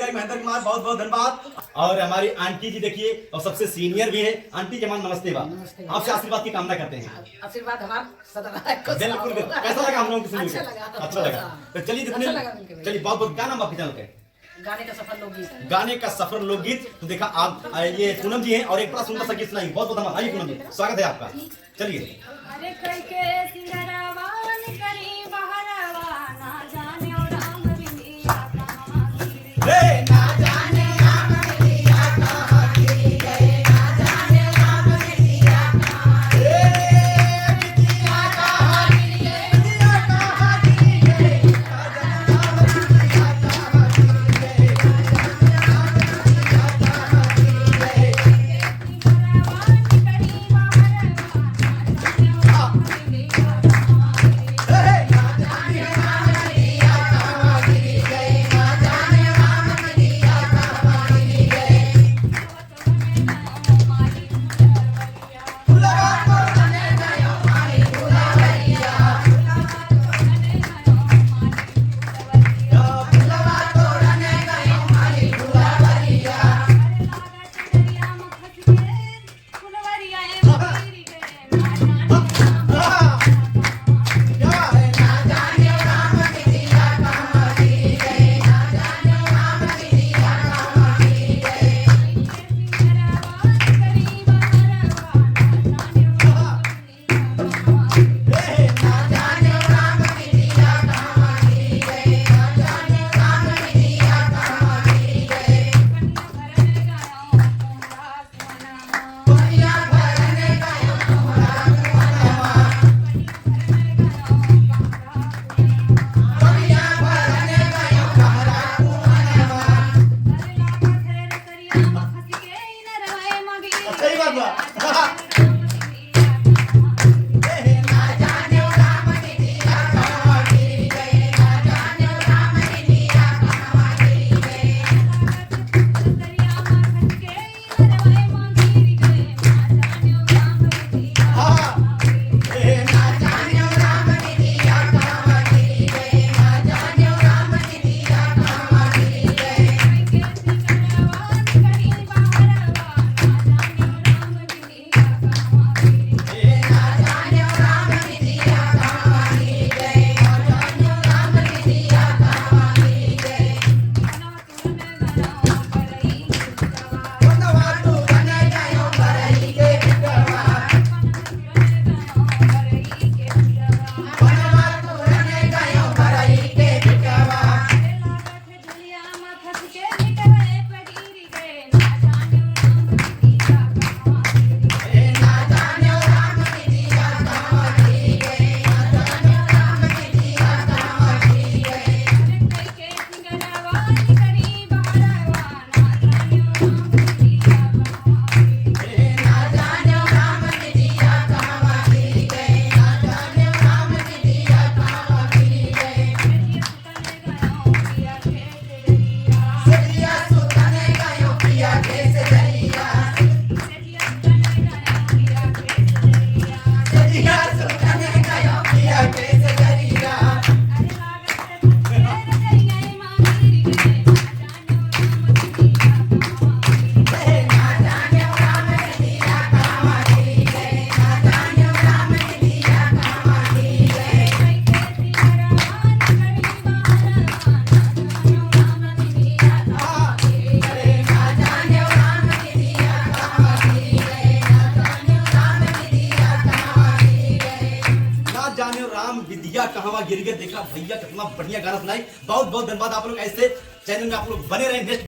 गायक महेंद्र कुमार, बहुत बहुत धन्यवाद। और हमारी आंटी जी देखिए, और सबसे सीनियर भी है आंटी जमान, नमस्ते बा। आपसे आशीर्वाद की कामना करते हैं। आशीर्वाद हमारा सदा रहा। बिल्कुल। कैसा लगा हम लोगों को सुनकर? अच्छा लगा। तो चलिए चलिए बहुत बहुत, क्या नाम आपके चैनल का? गाने का सफर लोकगीत। गाने का सफर लोकगीत। तो देखा आप, ये पूनम जी हैं और एक बड़ा सुंदर सा गीत सुनाई। बहुत बहुत धन्यवाद। आइए पूनम जी, स्वागत है आपका। चलिए। अरे करके सिंगरवान करी बहरवा, ना जाने और राम बिंदिया कहाँ गिरी गए, ना जाने राम बिंदिया कहाँ गिरी गए, ना जाने राम बिंदिया कहाँ गिरी गए, बिंदिया कहाँ गिरी गए, बिंदिया कहाँ गिरी गए, ना जाने राम बिंदिया कहाँ गिरी गए, ना जाने राम बिंदिया कहाँ गिरी गए। सिंगरवान करी बहरवा, सही बात बा। विद्या कहवा गिर गए। देखा भैया कितना बढ़िया गाना सुनाई। बहुत बहुत धन्यवाद। आप लोग ऐसे चैनल में आप लोग बने रहे। नेक्स्ट